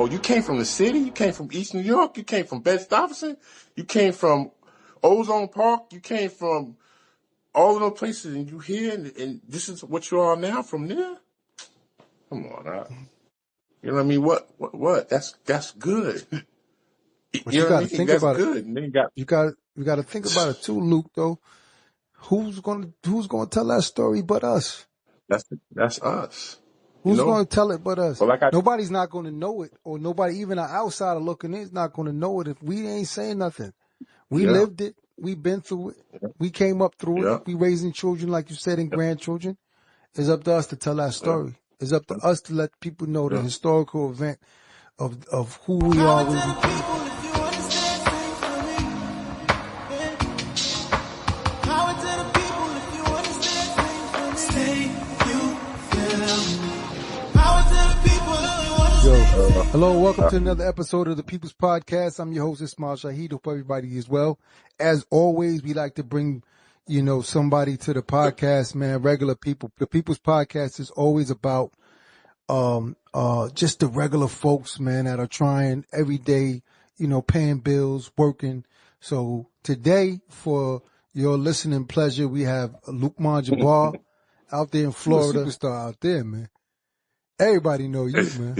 Oh, you came from the city? You came from East New York? You came from Bed-Stuy? You came from Ozone Park? You came from all of those places, and you here, and this is what you are now from there? Come on, you know what I mean? What? That's good. But You you know what I got to mean? think That's about it. good. And then you got to think about it too, Luke. Though, who's gonna tell that story but us? That's us. Who's going to tell it but us? Well, Nobody's not going to know it, or nobody, even an outsider looking in, is not going to know it if we ain't saying nothing. We lived it. We've been through it. We came up through it. We raising children, like you said, and grandchildren. It's up to us to tell that story. It's up to us to let people know the historical event of who we are when we came from. Hello, welcome to another episode of the People's Podcast. I'm your host, Ismail Shahid. Hope everybody is well. As always, we like to bring, somebody to the podcast, man, regular people. The People's Podcast is always about just the regular folks, man, that are trying every day, paying bills, working. So today, for your listening pleasure, we have Luqman Jabbar out there in Florida. Superstar out there, man. Everybody know you, man.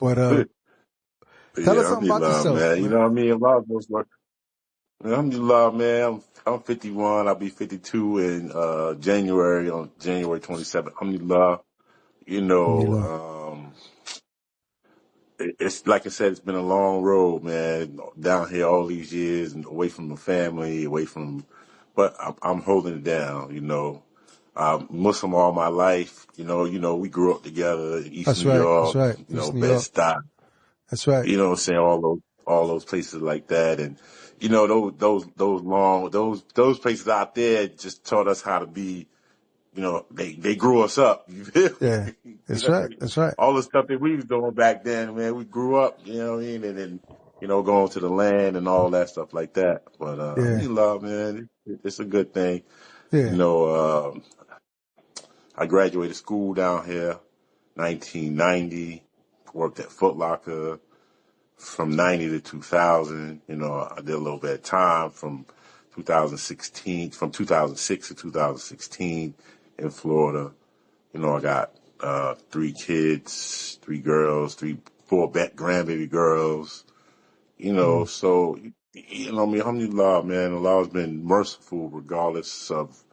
But tell us something about yourself, man. You know what I mean? A lot of those work. Alhamdulillah, man. I'm 51. I'll be 52 in January, on January 27th. Alhamdulillah. It's like I said, it's been a long road, man. Down here all these years, and away from the family, but I'm holding it down. Muslim all my life, we grew up together in East New York, Bed-Stuy. That's right. You know what I'm saying? All those places like that. And, those places out there just taught us how to be, they grew us up. You feel? Yeah. That's right. That's right. All the stuff that we was doing back then, man, we grew up, you know what I mean? And then, going to the land and all that stuff like that. But, alhamdulillah, man, it's a good thing. Yeah. I graduated school down here, 1990, worked at Foot Locker from 90 to 2000. I did a little bit of time from 2006 to 2016 in Florida. I got 3 kids, 3 girls, 4 grandbaby girls. So, alhamdulillah, man, Allah's been merciful regardless of,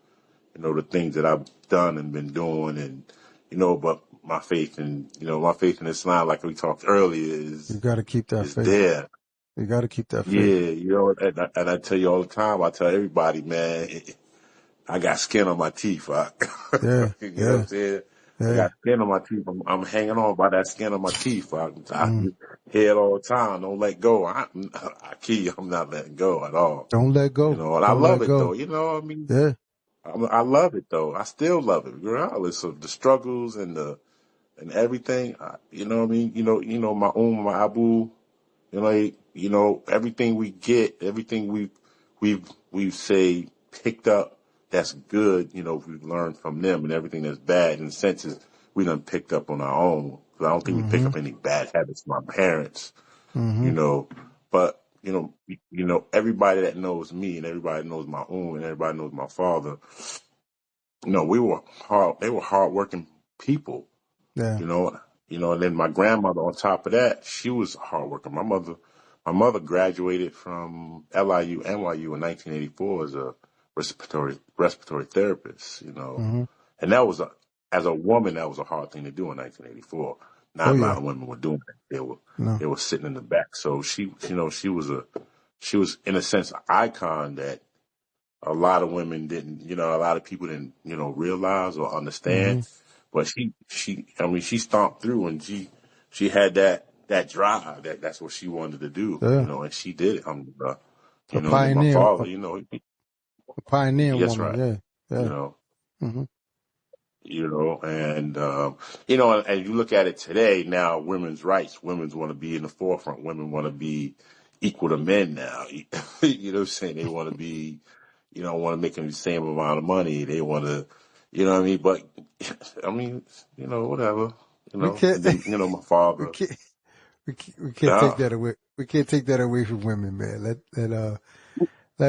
the things that I've done and been doing, and, but my faith in Islam, like we talked earlier, is you got to keep that faith there. You got to keep that faith. Yeah, and I tell you all the time, I tell everybody, man, I got skin on my teeth. Yeah. You know what I'm saying? Yeah. I got skin on my teeth. I'm hanging on by that skin on my teeth. I hear it all the time. Don't let go. I kid you, I'm not letting go at all. Don't let go. And I love it though. You know what I mean? Yeah. I love it though. I still love it, regardless of the struggles and everything. You know what I mean? My Abu. Everything we get, everything we've say picked up that's good. We've learned from them, and everything that's bad, in senses, we done picked up on our own. I don't think we pick up any bad habits from our parents. But everybody that knows me and everybody knows my own and everybody knows my father. We were hard. They were hardworking people. Yeah. And then my grandmother, on top of that, she was a hard worker. My mother graduated from NYU in 1984 as a respiratory therapist. And that was as a woman, that was a hard thing to do in 1984. Not a lot of women were doing it. They were sitting in the back. So she was in a sense an icon that a lot of women didn't, a lot of people didn't, realize or understand. But she stomped through, and she had that drive. That's what she wanted to do, and she did it. A pioneer, my father, a pioneer yes, woman. Right. Yeah. And and you look at it today now, women's rights. Women want to be in the forefront. Women want to be equal to men now. You know what I'm saying? They want to be, want to make them the same amount of money. They want to, you know what I mean? But, whatever. We can't, And then, my we father, can't, we can't take uh, that away. We can't take that away from women, man. Let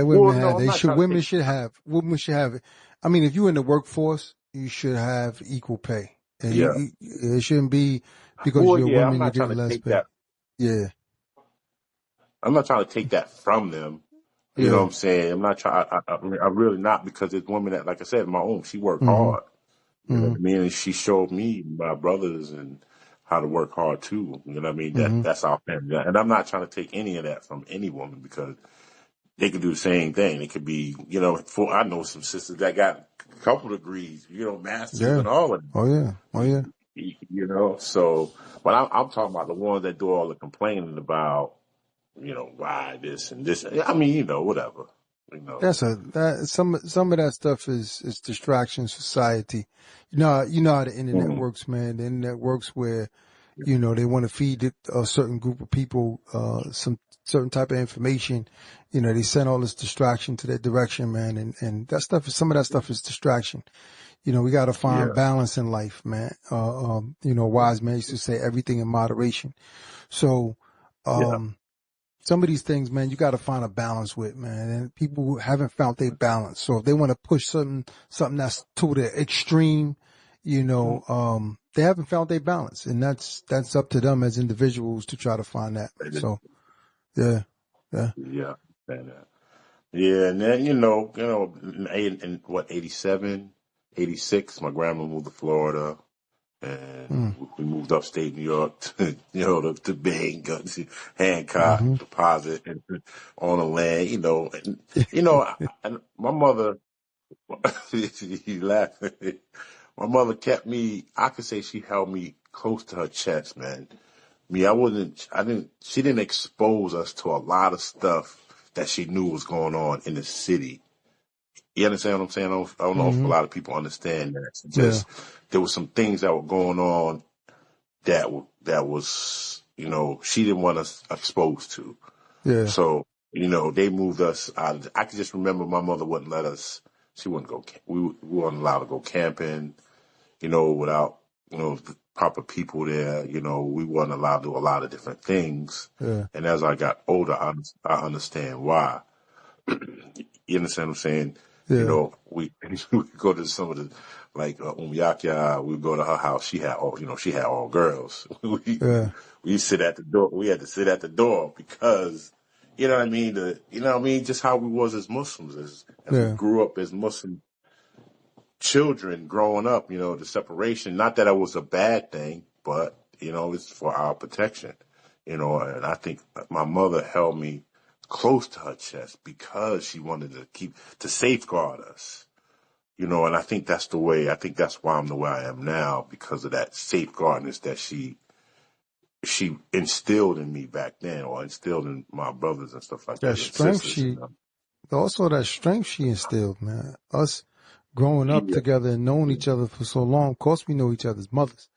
women well, have, no, I'm not trying to take, women should have it. I mean, if you're in the workforce, you should have equal pay. And yeah. it shouldn't be because Well, you're a yeah, woman, you're getting less pay. Yeah. I'm not trying to take that from them. You know what Yeah. I'm saying? I'm not trying, I'm really not, because it's women that, like I said, my own, she worked Hmm. hard. You know Hmm. what I mean? And she showed me, my brothers, and how to work hard too. You know what I mean? Hmm. That's our family. And I'm not trying to take any of that from any woman, because they could do the same thing. It could be, I know some sisters that got a couple degrees, masters Yeah. and all of them. Oh yeah. Oh yeah. So, but I'm talking about the ones that do all the complaining about, why this and this. I mean, whatever. You know. Some of that stuff is distraction society. You know how the internet Mm, works, man. The internet works where, they want to feed a certain group of people, some certain type of information. They send all this distraction to that direction, man. And some of that stuff is distraction. We got to find yeah. balance in life, man. Wise man used to say everything in moderation. So, Yeah. um, some of these things, man, you got to find a balance with, man. And people who haven't found their balance. So if they want to push something that's to the extreme, Mm, they haven't found their balance, and that's up to them as individuals to try to find that. So yeah, yeah. yeah. And, yeah. And then, in what, 87, 86, my grandma moved to Florida. And Mm, we moved upstate New York to, to Bing, Hancock, mm-hmm. deposit and on the land, and my mother, he laughed. My mother kept me, I could say she held me close to her chest, man. She didn't expose us to a lot of stuff that she knew was going on in the city. You understand what I'm saying? I don't know if a Mm-hmm. lot of people understand that. It's Yeah, just, there was some things that were going on that was, she didn't want us exposed to. yeah, So, they moved us out. I can just remember my mother wouldn't let us. She wouldn't go. We weren't allowed to go camping. Without the proper people there. We weren't allowed to do a lot of different things. yeah, And as I got older, I understand why. You understand what I'm saying? yeah, We go to some of the, like, Umyakya, we go to her house. She had all girls. yeah, We sit at the door. We had to sit at the door because, you know what I mean? Just how we was as Muslims, as we yeah. grew up as Muslim children growing up, the separation. Not that it was a bad thing, but, it's for our protection, and I think my mother held me close to her chest because she wanted to safeguard us, and I think that's why I'm the way I am now, because of that safeguardness that she instilled in me back then, or instilled in my brothers and stuff like That that, and strength sisters, she instilled, man. Us growing up Yeah. together and knowing each other for so long. Of course, we know each other's mothers.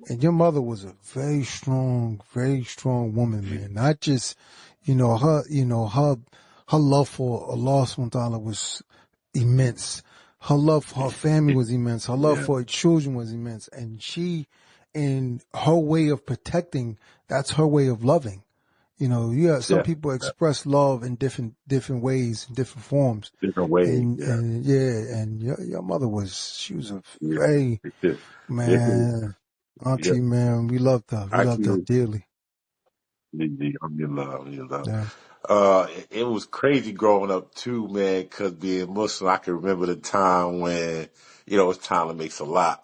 And your mother was a very strong woman, man. Not just, her love for Allah subhanahu wa ta'ala was immense. Her love for her family was immense. Her love Yeah. for her children was immense. And in her way of protecting, that's her way of loving. Some Yeah. people express love in different ways, in different forms. Different ways. And, Yeah. and yeah, and your mother she was a Yeah. very, It, it, man, yeah. auntie, man, we loved her. We I loved her can. dearly. I'm in love. I'm in love. Yeah. It was crazy growing up too, man, because being Muslim, I can remember the time when, it's time to make a lot.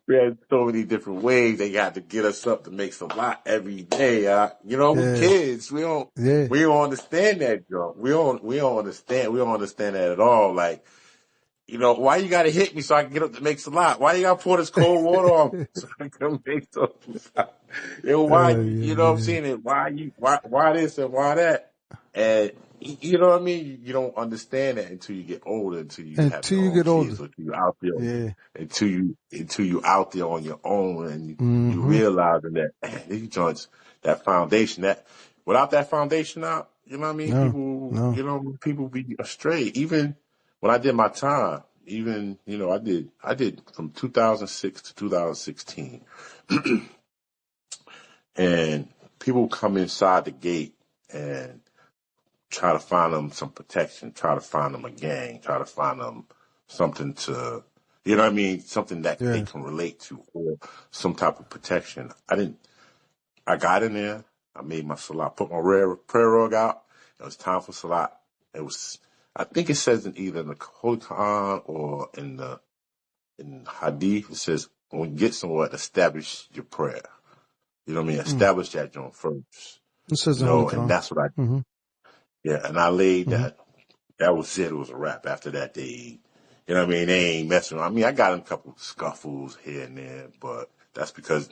We had so many different ways they got to get us up to make a lot every day. We Yeah. kids. Yeah. We don't understand that, Joe. We don't understand that at all. Like, why you gotta hit me so I can get up to make some lot? Why you gotta pour this cold water on me so I can make some lot? Why, Yeah, what I'm yeah. saying? Why this and why that? And you know what I mean? You don't understand that until you get older, until you have Until your you own get kids, older. or until you out there, Yeah. until you out there on your own, and you Mm-hmm. realizing that, man, these joints, that foundation, that without that foundation out, you know what I mean? No, no. People be astray. Even when I did my time, even, I did from 2006 to 2016. And people come inside the gate and try to find them some protection, try to find them a gang, try to find them something to, you know what I mean? Something that they can relate to or some type of protection. I got in there. I made my salat, put my prayer rug out. It was time for salat. I think it says in either in the Holy Quran or in Hadith, it says, when you get somewhere, establish your prayer. You know what I mean? Establish that joint first. It says in Holy Quran. And that's what I did. Yeah, and I laid that. That was it. It was a wrap. After that, they ain't messing around. I mean, I got in a couple of scuffles here and there, but that's because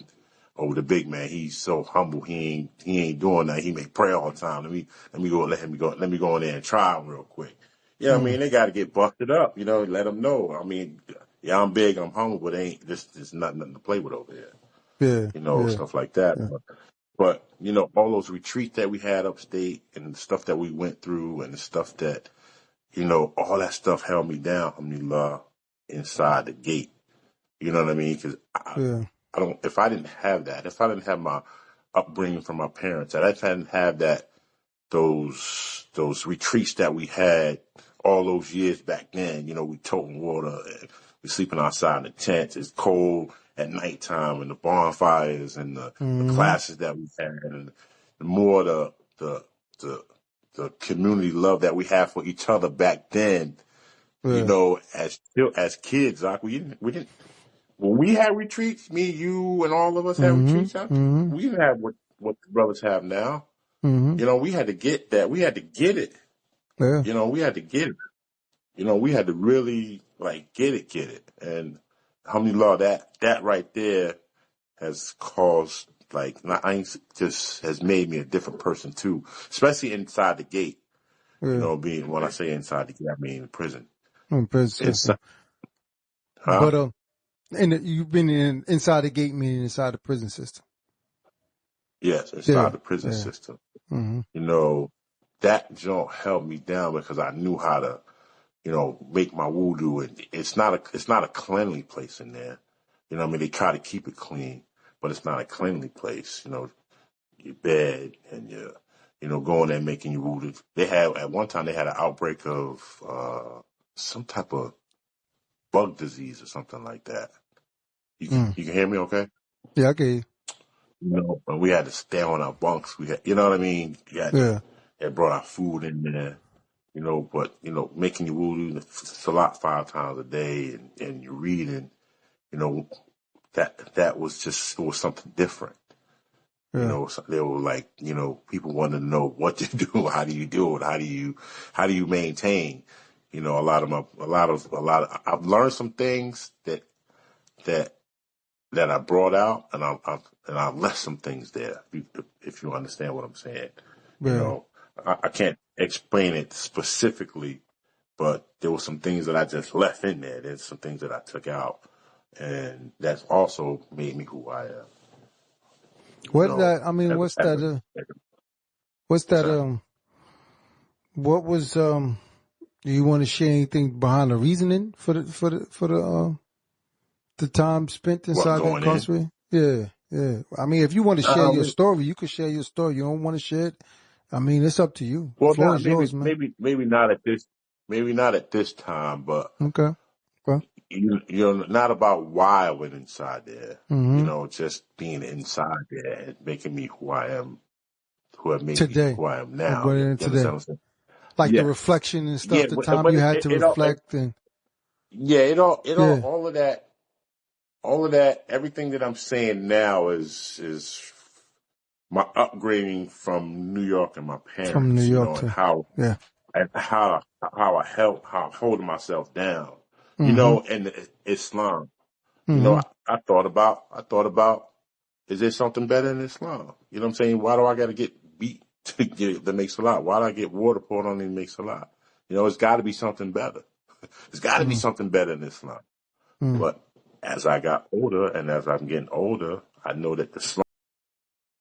the big man, he's so humble. He ain't doing that. He make prayer all the time. Let me go in there and try him real quick. You know what I mean? They got to get busted up. Let them know. I mean, yeah, I'm big, I'm humble, but there's nothing to play with over here. Yeah. Stuff like that. Yeah. But all those retreats that we had upstate and the stuff that we went through and the stuff that, all that stuff held me down, alhamdulillah, inside the gate. You know what I mean? Because if I didn't have that, if I didn't have my upbringing from my parents, if I didn't have those retreats that we had all those years back then, we toting water and we sleeping outside in the tents. It's cold at nighttime and the bonfires and the classes that we had and the more the community love that we had for each other back then, as kids, like we didn't when we had retreats, me, you, and all of us had retreats. We didn't have what the brothers have now. We had to get that. We had to get it. Yeah. We had to get it. We had to really get it. And alhamdulillah, that right there has caused just has made me a different person too, especially inside the gate. Yeah. When I say inside the gate, I mean in prison. In prison. Inside, But you've been inside the gate, meaning inside the prison system. Yes, inside the prison system. That joint held me down because I knew how to, make my wudu. And it's not a cleanly place in there. I mean, they try to keep it clean, but it's not a cleanly place. Your bed and your, going there and making your wudu. At one time they had an outbreak of some type of bug disease or something like that. You can hear me okay? Yeah, I can. And we had to stay on our bunks. We had, you know what I mean? They brought our food in there, but, making your wudu, salat 5 times a day and you're reading, that was just, it was something different. Yeah. They were like, people wanted to know what to do. How do you do it? How do you maintain? I've learned some things that I brought out, and I left some things there. If you understand what I'm saying, I can't explain it specifically, but there were some things that I just left in there. There's some things that I took out, and that's also made me who I am. What was do you want to share anything behind the reasoning for the time spent inside the incarceration? Yeah. I mean, if you want to share your story, you can share your story. You don't want to share it, I mean, it's up to you. Well, yours, man. Maybe not at this time, but okay. Not about why I went inside there. Just being inside there and making me who I am, who have made today. me who I am now. Today. Like the reflection and stuff, the time you had to reflect and all of that, everything that I'm saying now is my upgrading from New York and my parents. From New York and how I'm holding myself down. And Islam. I thought about, is there something better in Islam? You know what I'm saying? Why do I got to get beat to make salat? Why do I get water poured on me to make salat? It's got to be something better. There's got to be something better in Islam. But as I got older and as I'm getting older, I know that the